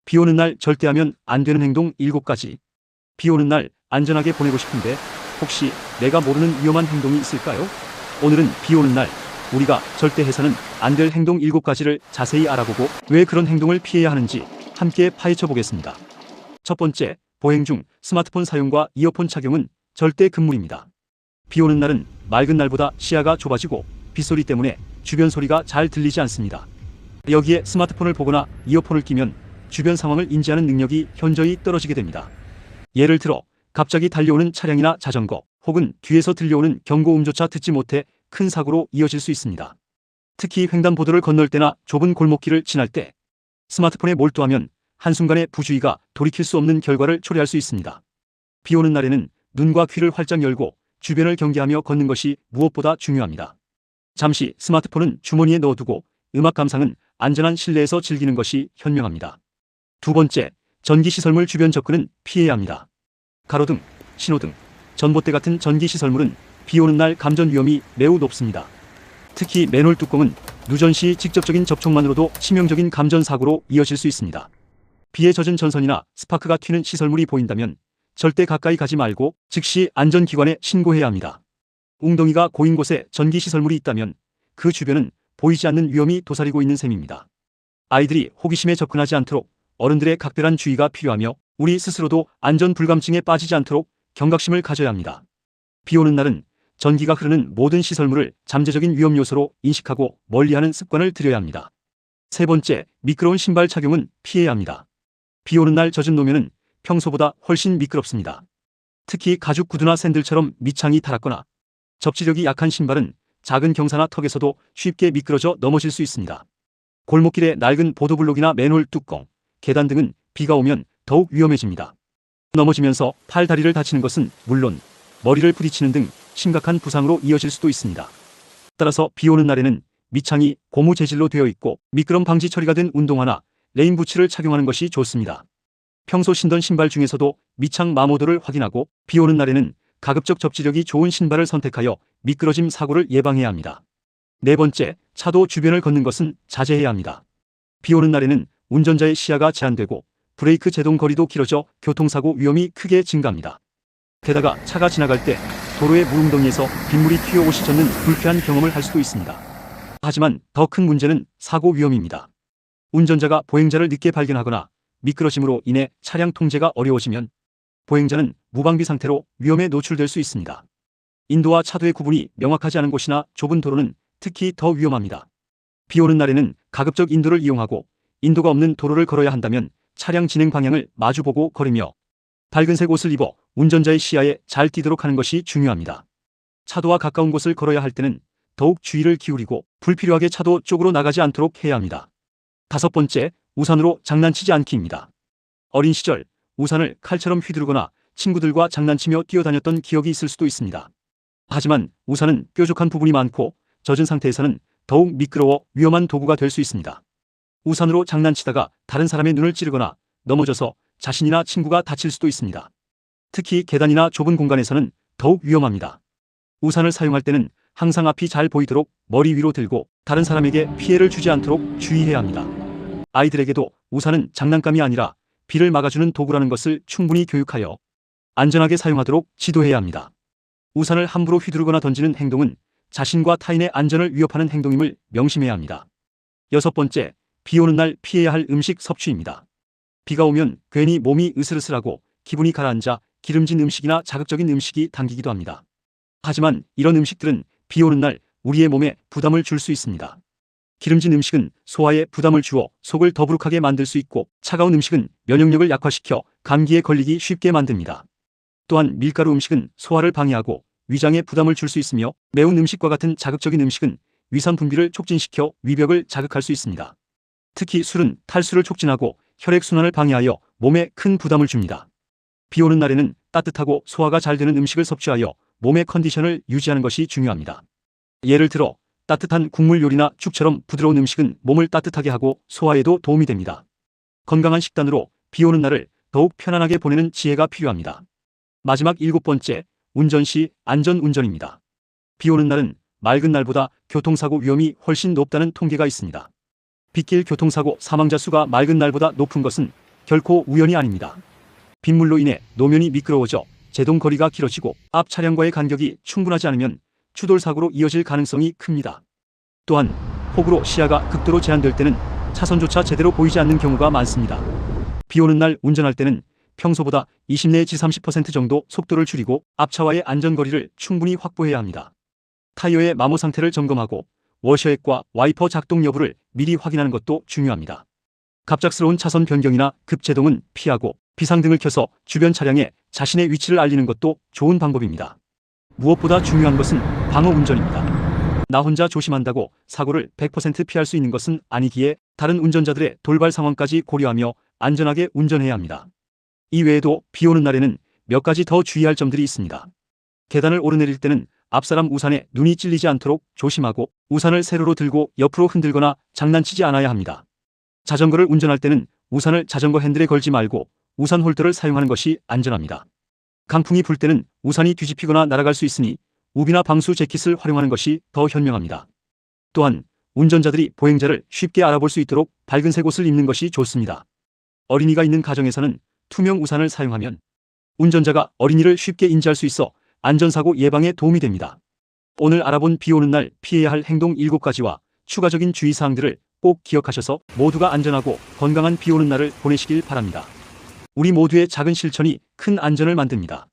비 오는 날 절대 하면 안 되는 행동 7가지. 비 오는 날 안전하게 보내고 싶은데 혹시 내가 모르는 위험한 행동이 있을까요? 오늘은 비 오는 날 우리가 절대 해서는 안 될 행동 7가지를 자세히 알아보고 왜 그런 행동을 피해야 하는지 함께 파헤쳐 보겠습니다. 첫 번째, 보행 중 스마트폰 사용과 이어폰 착용은 절대 금물입니다. 비 오는 날은 맑은 날보다 시야가 좁아지고 빗소리 때문에 주변 소리가 잘 들리지 않습니다. 여기에 스마트폰을 보거나 이어폰을 끼면 주변 상황을 인지하는 능력이 현저히 떨어지게 됩니다. 예를 들어 갑자기 달려오는 차량이나 자전거 혹은 뒤에서 들려오는 경고음조차 듣지 못해 큰 사고로 이어질 수 있습니다. 특히 횡단보도를 건널 때나 좁은 골목길을 지날 때 스마트폰에 몰두하면 한순간에 부주의가 돌이킬 수 없는 결과를 초래할 수 있습니다. 비 오는 날에는 눈과 귀를 활짝 열고 주변을 경계하며 걷는 것이 무엇보다 중요합니다. 잠시 스마트폰은 주머니에 넣어두고 음악 감상은 안전한 실내에서 즐기는 것이 현명합니다. 두 번째, 전기시설물 주변 접근은 피해야 합니다. 가로등, 신호등, 전봇대 같은 전기시설물은 비 오는 날 감전 위험이 매우 높습니다. 특히 맨홀 뚜껑은 누전 시 직접적인 접촉만으로도 치명적인 감전 사고로 이어질 수 있습니다. 비에 젖은 전선이나 스파크가 튀는 시설물이 보인다면 절대 가까이 가지 말고 즉시 안전기관에 신고해야 합니다. 웅덩이가 고인 곳에 전기시설물이 있다면 그 주변은 보이지 않는 위험이 도사리고 있는 셈입니다. 아이들이 호기심에 접근하지 않도록 어른들의 각별한 주의가 필요하며 우리 스스로도 안전 불감증에 빠지지 않도록 경각심을 가져야 합니다. 비 오는 날은 전기가 흐르는 모든 시설물을 잠재적인 위험 요소로 인식하고 멀리하는 습관을 들여야 합니다. 세 번째, 미끄러운 신발 착용은 피해야 합니다. 비 오는 날 젖은路面은 평소보다 훨씬 미끄럽습니다. 특히 가죽 구두나 샌들처럼 밑창이 닳았거나 접지력이 약한 신발은 작은 경사나 턱에서도 쉽게 미끄러져 넘어질 수 있습니다. 골목길의 낡은 보도블록이나 맨홀 뚜껑, 계단 등은 비가 오면 더욱 위험해집니다. 넘어지면서 팔, 다리를 다치는 것은 물론 머리를 부딪히는 등 심각한 부상으로 이어질 수도 있습니다. 따라서 비 오는 날에는 밑창이 고무 재질로 되어 있고 미끄럼 방지 처리가 된 운동화나 레인부츠를 착용하는 것이 좋습니다. 평소 신던 신발 중에서도 밑창 마모도를 확인하고 비 오는 날에는 가급적 접지력이 좋은 신발을 선택하여 미끄러짐 사고를 예방해야 합니다. 네 번째, 차도 주변을 걷는 것은 자제해야 합니다. 비 오는 날에는 운전자의 시야가 제한되고 브레이크 제동 거리도 길어져 교통사고 위험이 크게 증가합니다. 게다가 차가 지나갈 때 도로의 물웅덩이에서 빗물이 튀어 옷이 젖는 불쾌한 경험을 할 수도 있습니다. 하지만 더 큰 문제는 사고 위험입니다. 운전자가 보행자를 늦게 발견하거나 미끄러짐으로 인해 차량 통제가 어려워지면 보행자는 무방비 상태로 위험에 노출될 수 있습니다. 인도와 차도의 구분이 명확하지 않은 곳이나 좁은 도로는 특히 더 위험합니다. 비 오는 날에는 가급적 인도를 이용하고 인도가 없는 도로를 걸어야 한다면 차량 진행 방향을 마주보고 걸으며 밝은색 옷을 입어 운전자의 시야에 잘 띄도록 하는 것이 중요합니다. 차도와 가까운 곳을 걸어야 할 때는 더욱 주의를 기울이고 불필요하게 차도 쪽으로 나가지 않도록 해야 합니다. 다섯 번째, 우산으로 장난치지 않기입니다. 어린 시절 우산을 칼처럼 휘두르거나 친구들과 장난치며 뛰어다녔던 기억이 있을 수도 있습니다. 하지만 우산은 뾰족한 부분이 많고 젖은 상태에서는 더욱 미끄러워 위험한 도구가 될 수 있습니다. 우산으로 장난치다가 다른 사람의 눈을 찌르거나 넘어져서 자신이나 친구가 다칠 수도 있습니다. 특히 계단이나 좁은 공간에서는 더욱 위험합니다. 우산을 사용할 때는 항상 앞이 잘 보이도록 머리 위로 들고 다른 사람에게 피해를 주지 않도록 주의해야 합니다. 아이들에게도 우산은 장난감이 아니라 비를 막아주는 도구라는 것을 충분히 교육하여 안전하게 사용하도록 지도해야 합니다. 우산을 함부로 휘두르거나 던지는 행동은 자신과 타인의 안전을 위협하는 행동임을 명심해야 합니다. 여섯 번째, 비 오는 날 피해야 할 음식 섭취입니다. 비가 오면 괜히 몸이 으슬으슬하고 기분이 가라앉아 기름진 음식이나 자극적인 음식이 당기기도 합니다. 하지만 이런 음식들은 비 오는 날 우리의 몸에 부담을 줄 수 있습니다. 기름진 음식은 소화에 부담을 주어 속을 더부룩하게 만들 수 있고 차가운 음식은 면역력을 약화시켜 감기에 걸리기 쉽게 만듭니다. 또한 밀가루 음식은 소화를 방해하고 위장에 부담을 줄 수 있으며 매운 음식과 같은 자극적인 음식은 위산 분비를 촉진시켜 위벽을 자극할 수 있습니다. 특히 술은 탈수를 촉진하고 혈액순환을 방해하여 몸에 큰 부담을 줍니다. 비 오는 날에는 따뜻하고 소화가 잘 되는 음식을 섭취하여 몸의 컨디션을 유지하는 것이 중요합니다. 예를 들어 따뜻한 국물 요리나 죽처럼 부드러운 음식은 몸을 따뜻하게 하고 소화에도 도움이 됩니다. 건강한 식단으로 비 오는 날을 더욱 편안하게 보내는 지혜가 필요합니다. 마지막 일곱 번째, 운전 시 안전 운전입니다. 비 오는 날은 맑은 날보다 교통사고 위험이 훨씬 높다는 통계가 있습니다. 빗길 교통사고 사망자 수가 맑은 날보다 높은 것은 결코 우연이 아닙니다. 빗물로 인해 노면이 미끄러워져 제동 거리가 길어지고 앞 차량과의 간격이 충분하지 않으면 추돌 사고로 이어질 가능성이 큽니다. 또한 폭우로 시야가 극도로 제한될 때는 차선조차 제대로 보이지 않는 경우가 많습니다. 비 오는 날 운전할 때는 평소보다 20 내지 30% 정도 속도를 줄이고 앞차와의 안전거리를 충분히 확보해야 합니다. 타이어의 마모 상태를 점검하고 워셔액과 와이퍼 작동 여부를 미리 확인하는 것도 중요합니다. 갑작스러운 차선 변경이나 급제동은 피하고 비상등을 켜서 주변 차량에 자신의 위치를 알리는 것도 좋은 방법입니다. 무엇보다 중요한 것은 방어 운전입니다. 나 혼자 조심한다고 사고를 100% 피할 수 있는 것은 아니기에 다른 운전자들의 돌발 상황까지 고려하며 안전하게 운전해야 합니다. 이외에도 비 오는 날에는 몇 가지 더 주의할 점들이 있습니다. 계단을 오르내릴 때는 앞사람 우산에 눈이 찔리지 않도록 조심하고 우산을 세로로 들고 옆으로 흔들거나 장난치지 않아야 합니다. 자전거를 운전할 때는 우산을 자전거 핸들에 걸지 말고 우산 홀더를 사용하는 것이 안전합니다. 강풍이 불 때는 우산이 뒤집히거나 날아갈 수 있으니 우비나 방수 재킷을 활용하는 것이 더 현명합니다. 또한 운전자들이 보행자를 쉽게 알아볼 수 있도록 밝은색 옷을 입는 것이 좋습니다. 어린이가 있는 가정에서는 투명 우산을 사용하면 운전자가 어린이를 쉽게 인지할 수 있어 안전사고 예방에 도움이 됩니다. 오늘 알아본 비 오는 날 피해야 할 행동 7가지와 추가적인 주의사항들을 꼭 기억하셔서 모두가 안전하고 건강한 비 오는 날을 보내시길 바랍니다. 우리 모두의 작은 실천이 큰 안전을 만듭니다.